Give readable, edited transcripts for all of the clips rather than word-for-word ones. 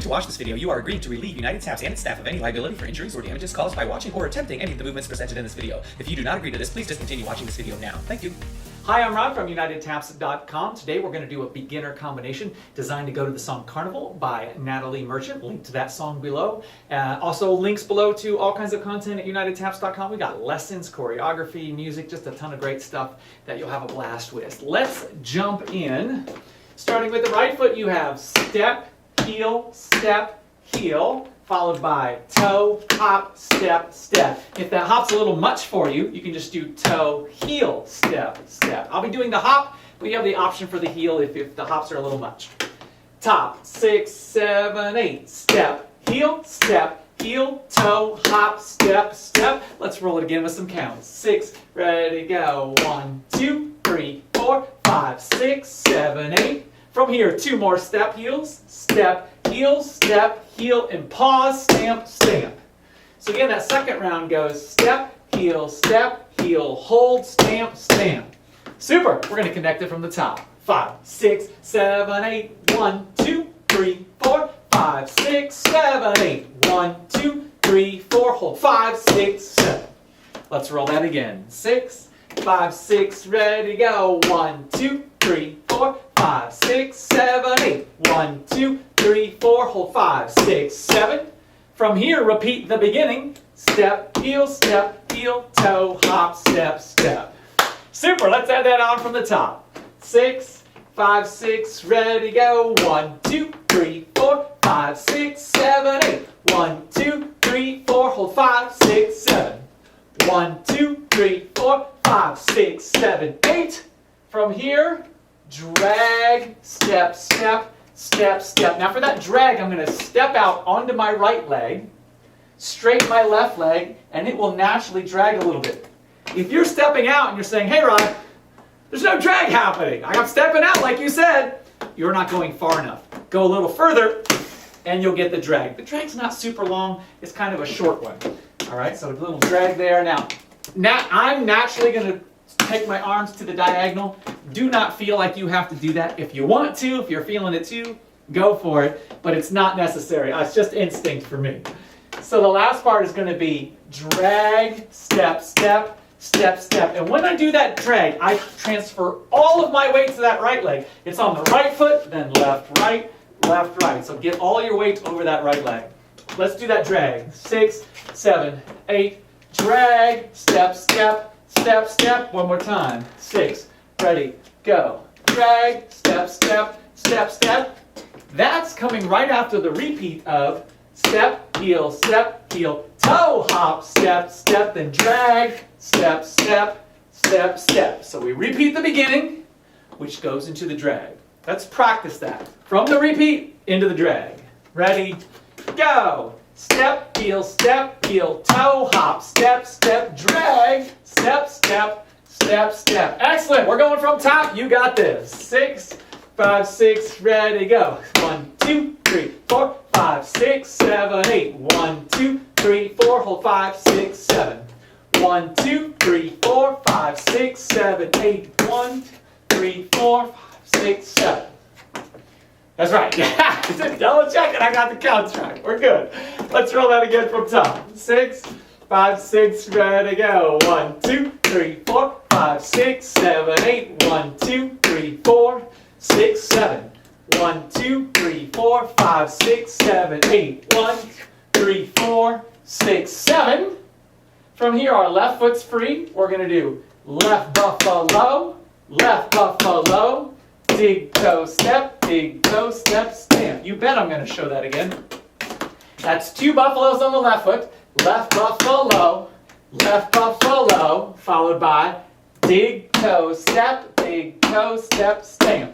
agreed to watch this video, you are agreed to relieve United Taps and its staff of any liability for injuries or damages caused by watching or attempting any of the movements presented in this video. If you do not agree to this, please discontinue watching this video now. Thank you. Hi, I'm Ron from UnitedTaps.com. Today we're going to do a beginner combination designed to go to the song Carnival by Natalie Merchant. Link to that song below. Also links below to all kinds of content at UnitedTaps.com. We got lessons, choreography, music, just a ton of great stuff that you'll have a blast with. Let's jump in. Starting with the right foot, you have step, heel, followed by toe, hop, step, step. If that hop's a little much for you, you can just do toe, heel, step, step. I'll be doing the hop, but you have the option for the heel if the hops are a little much. Top, 6, 7, 8, step, heel, toe, hop, step, step. Let's roll it again with some counts. 6, ready, go. 1, 2, 3, 4, 5, 6, 7, 8. From here, 2 more step, heels, step, heel, and pause, stamp, stamp. So again, that second round goes step, heel, hold, stamp, stamp. Super. We're going to connect it from the top. 5, 6, 7, 8. 1, 2, 3, 4, 5, 6, 7, 8. 1, 2, 3, 4. Hold 5, 6, 7. Let's roll that again. 6, 5, 6. Ready, go. 1, 2, 3, 4, 5, 6, 7, 8. 1, 2, 3, 4. Hold 5, 6, 7. From here, repeat the beginning. Step, heel, toe, hop, step, step. Super. Let's add that on from the top. 6, 5, 6. Ready, go. 1, 2, 3, 4, 5, 6, 7, 8. 1, 2, 3, 4. Hold 5, 6, 7. 1, 2, 3, 4, 5, 6, 7, 8. From here, drag, step, step, step, step. Now for that drag, I'm going to step out onto my right leg, straighten my left leg, and it will naturally drag a little bit. If you're stepping out and you're saying, hey Ron, there's no drag happening, I'm stepping out like you said, you're not going far enough. Go a little further and you'll get the drag. The drag's not super long, it's kind of a short one. All right, so a little drag there. Now I'm naturally going to take my arms to the diagonal. Do not feel like you have to do that. If you want to, if you're feeling it too, go for it, but it's not necessary. It's just instinct for me. So the last part is going to be drag, step, step, step, step. And when I do that drag, I transfer all of my weight to that right leg. It's on the right foot, then left, right, left, right. So get all your weight over that right leg. Let's do that drag. 6, 7, 8, drag, step, step, step, step. One more time. 6, ready, go. Drag, step, step, step, step. That's coming right after the repeat of step, heel, toe, hop, step, step, then drag, step, step, step, step. So we repeat the beginning, which goes into the drag. Let's practice that. From the repeat into the drag. Ready, go. Step, heel, toe, hop, step, step, drag, step, step, step, step. Excellent. We're going from top. You got this. 6, 5, 6, ready, go. 1, 2, 3, 4, 5, 6, 7, 8. 1, 2, 3, 4. Hold 5, 6, 7. 1, 2, 3, 4, 5, 6, 7, 8. 1, 3, 4, 5, 6, 7. That's right. Yeah. Just double check and I got the counts right. We're good. Let's roll that again from top. 6, 5, 6, ready, go. 1, 2, 3, 4, 5, 6, 7, 8. 1, 2, 3, 4, 6, 7. 1, 2, 3, 4, 5, 6, 7, 8. 1, 3, 4, 6, 7. From here, our left foot's free. We're going to do left buffalo, dig toe, step, stamp. You bet I'm going to show that again. That's 2 buffaloes on the left foot. Left buffalo, followed by dig toe, step, stamp.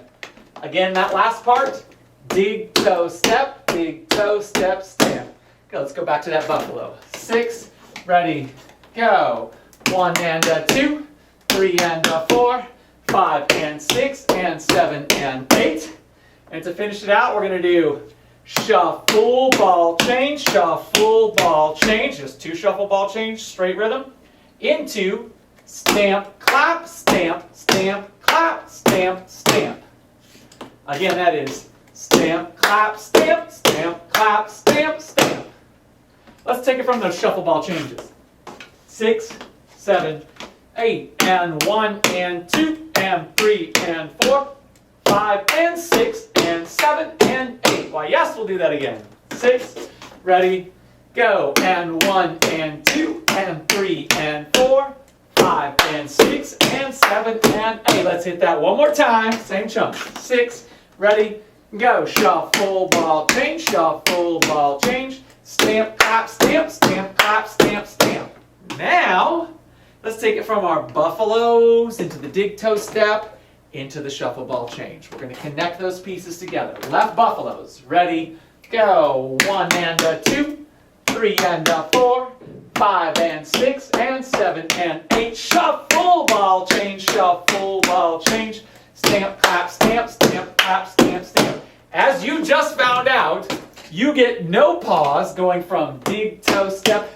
Again, that last part, dig toe, step, stamp. Okay, let's go back to that buffalo. 6, ready, go. 1 and a 2, 3 and a 4, 5 and 6 and 7 and 8. And to finish it out, we're going to do shuffle, ball change, just 2 shuffle, ball change, straight rhythm, into stamp, clap, stamp, clap, stamp, stamp. Again, that is stamp, clap, stamp, stamp, clap, stamp, stamp. Let's take it from those shuffle ball changes. 6, 7, 8, and 1, and 2, and 3, and 4, 5, and 6, and 7, and 8. Why, yes, we'll do that again. 6, ready, go. And 1, and 2, and 3, and 4, 5, and 6, and 7, and 8. Let's hit that one more time. Same chunk. 6, ready, go. Shuffle, ball, change, shuffle, ball, change. Stamp, clap, stamp, stamp, clap, stamp, stamp. Now, let's take it from our buffaloes into the dig toe step, into the shuffle ball change. We're going to connect those pieces together. Left buffaloes, ready, go. 1 and a 2, 3 and a 4, 5 and 6 and 7 and 8. Shuffle ball change, shuffle ball change. Stamp, clap, stamp, stamp, clap, stamp, stamp. As you just found out, you get no pause going from dig toe step,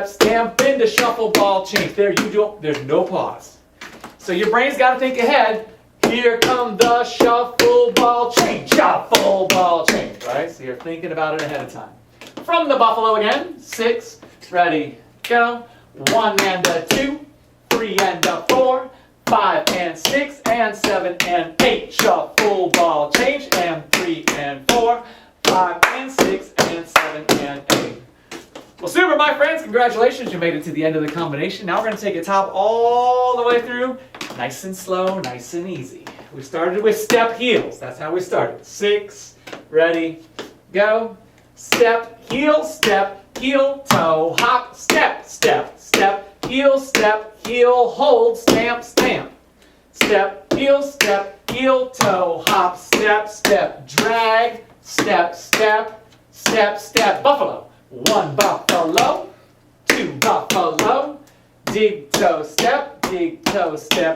stamp into shuffle ball change. There you go. There's no pause. So your brain's got to think ahead. Here come the shuffle ball change, shuffle ball change, right? So you're thinking about it ahead of time. From the buffalo again, 6, ready, go. 1 and a 2, 3 and a 4, 5 and 6 and 7 and 8. Shuffle ball change, and 3 and 4, 5 and 6 and 7 and 8. Well, super, my friends. Congratulations. You made it to the end of the combination. Now we're going to take it top all the way through. Nice and slow, nice and easy. We started with step heels. That's how we started. 6, ready, go. Step, heel, toe, hop, step, step, step, heel, hold, stamp, stamp. Step, heel, toe, hop, step, step, drag, step, step, step, step. Buffalo. 1 buffalo, 2 buffalo, dig toe step,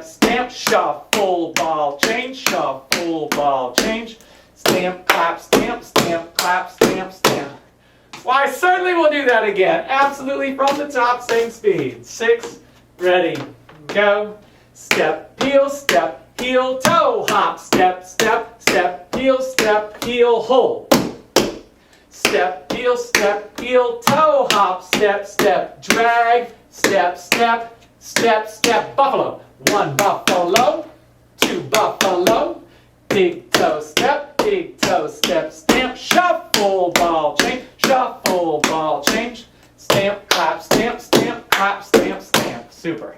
stamp, shuffle ball change, shuffle ball change, stamp, clap, stamp, stamp, clap, stamp, stamp. Why, certainly we'll do that again. Absolutely from the top, same speed. 6, ready, go. Step, heel, toe, hop, step, step, step, heel, hold. Step, heel, toe, hop, step, step, drag, step, step, step, step. Buffalo. 1 buffalo, 2 buffalo, dig toe step, stamp, shuffle ball change, stamp, clap, stamp, clap, stamp, stamp. Super.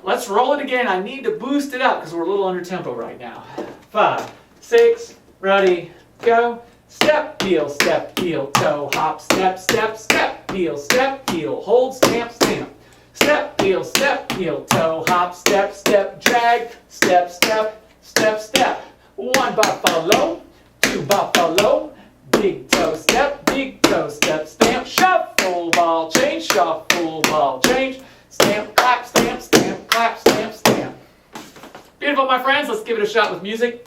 Let's roll it again. I need to boost it up because we're a little under tempo right now. 5, 6, ready, go. Step, heel, toe, hop, step, step, step, heel, hold, stamp, stamp. Step, heel, toe, hop, step, step, drag, step, step, step, step. 1 buffalo, 2 buffalo, dig toe step, stamp, shuffle ball change, stamp, clap, stamp, clap, stamp, stamp. Beautiful, my friends. Let's give it a shot with music.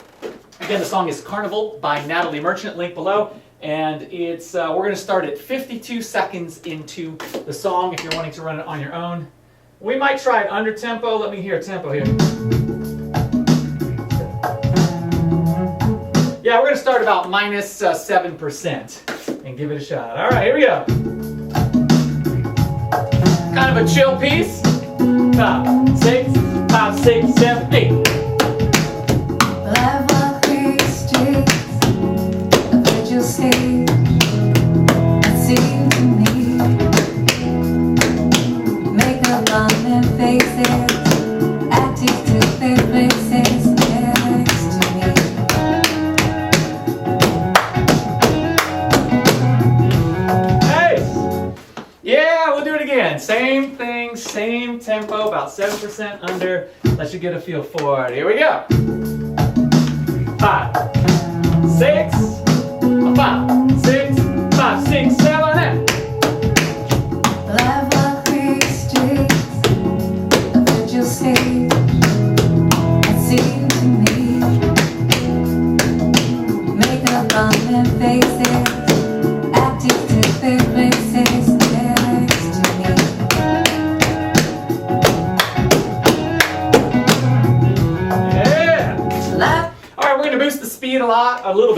Again, the song is Carnival by Natalie Merchant, link below. And it's we're going to start at 52 seconds into the song if you're wanting to run it on your own. We might try it under tempo. Let me hear tempo here. Yeah, we're going to start about minus 7% and give it a shot. All right, here we go. Kind of a chill piece. 5, 6, 5, 6, 7, 8. Same thing, same tempo, about 7% under. Let you get a feel for it. Here we go. 5, 6, 5, 6, 5, 6, 7, 8. Life walk these streets, what you say, it seemed to me. Makeup on their faces, acting to their places. Boost the speed a lot, a little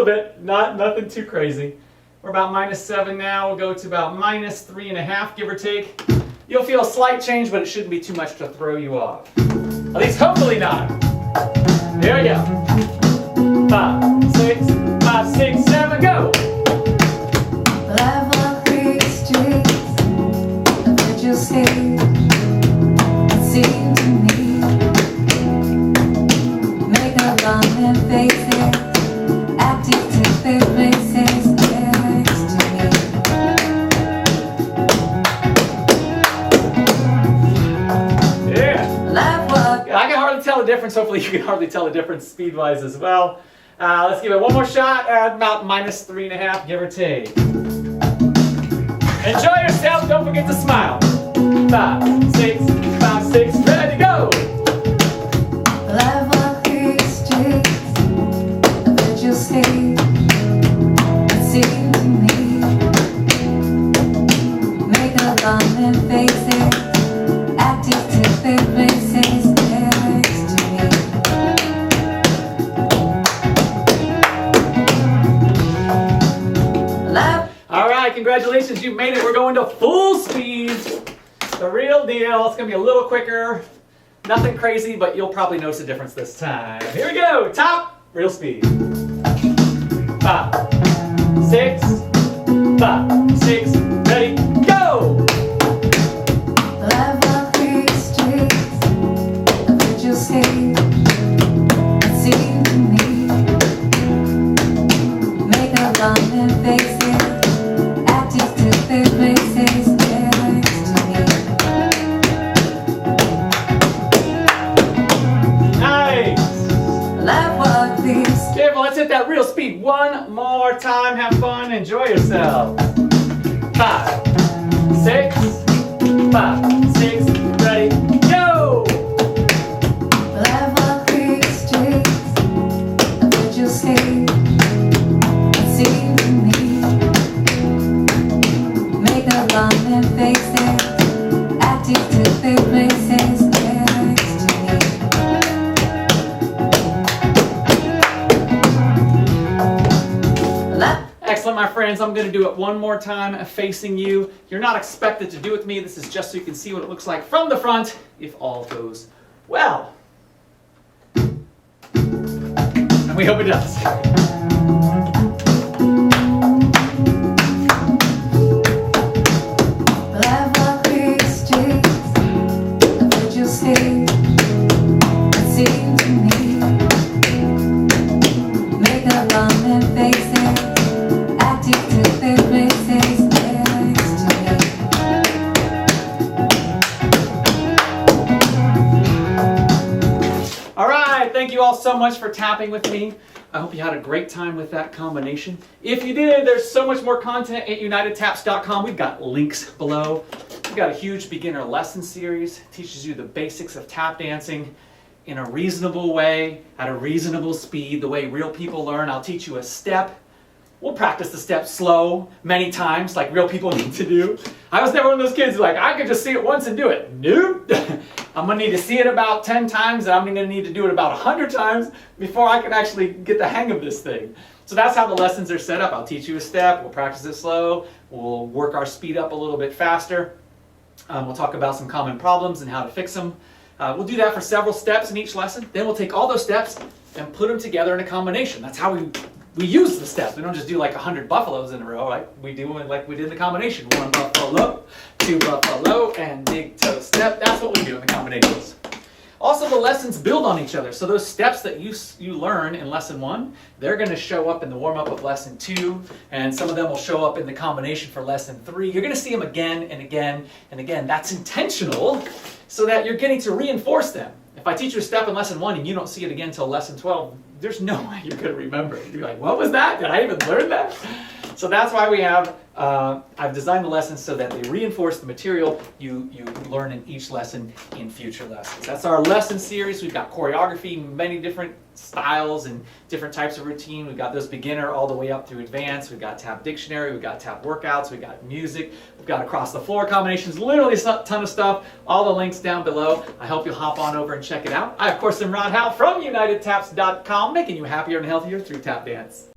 bit, nothing too crazy. We're about -7 now. We'll go to about -3.5, give or take. You'll feel a slight change, but it shouldn't be too much to throw you off. At least hopefully not. There we go. 5, 6, 5, 6, 7, go! Well, I walk these streets, I've heard you say, it seemed to me, make up on their faces, acting to their places next to me. Yeah. Well, I walk. I can hardly tell the difference. Hopefully you can hardly tell the difference speed-wise as well. Let's give it one more shot at about -3.5, give or take. Enjoy yourself. Don't forget to smile. 5, 6, 5, 6, ready, go! Well, I walk these streets, I've heard you say, it seemed to me, make up on their faces, acting to their places next to me. Well, All right, congratulations, you made it. We're going to full speed. The real deal. It's going to be a little quicker. Nothing crazy, but you'll probably notice a difference this time. Here we go. Top, real speed. 5, 6, 5, 6, ready, go! well, I walk these streets, I've heard you say, it seemed to me, make up on their faces, acting to their places next to me. Nice. Well, I walk these. Careful, let's hit that real speed one more time. Have fun, enjoy yourself. 5, 6, 5, 6, ready, go! Well, I walk these streets, I've heard you say, it seemed to me, make up on their faces, acting to their places next to me. Well, I Excellent, my friends. I'm going to do it one more time facing you. You're not expected to do it with me. This is just so you can see what it looks like from the front if all goes well. And we hope it does. Well, I walk these streets, I've heard you say, it seemed to me, make up on their faces, acting to their places next to me. All right, thank you all so much for tapping with me. I hope you had a great time with that combination. If you did, there's so much more content at unitedtaps.com. We've got links below. We've got a huge beginner lesson series. It teaches you the basics of tap dancing in a reasonable way, at a reasonable speed, the way real people learn. I'll teach you a step. We'll practice the step slow many times, like real people need to do. I was never one of those kids who like, I could just see it once and do it. Nope. I'm going to need to see it about 10 times, and I'm going to need to do it about 100 times before I can actually get the hang of this thing. So that's how the lessons are set up. I'll teach you a step, we'll practice it slow, we'll work our speed up a little bit faster. We'll talk about some common problems and how to fix them. We'll do that for several steps in each lesson. Then we'll take all those steps and put them together in a combination. That's how we use the steps. We don't just do like 100 buffaloes in a row, right? We do it like we did in the combination. 1 buffalo, 2 buffalo, and big toe step. That's what we do in the combinations. Also, the lessons build on each other. So those steps that you learn in lesson 1, they're going to show up in the warm-up of lesson 2, and some of them will show up in the combination for lesson 3. You're going to see them again and again and again. That's intentional so that you're getting to reinforce them. If I teach you a step in lesson 1 and you don't see it again until lesson 12, there's no way you're going to remember it. You're like, what was that? Did I even learn that? So that's why we have, I've designed the lessons so that they reinforce the material you learn in each lesson in future lessons. That's our lesson series. We've got choreography, many different styles and different types of routine. We've got those beginner all the way up through advanced. We've got tap dictionary, we've got tap workouts, we've got music, we've got across the floor combinations, literally a ton of stuff. All the links down below. I hope you'll hop on over and check it out. I, of course, am Ron Howell from UnitedTaps.com, making you happier and healthier through tap dance.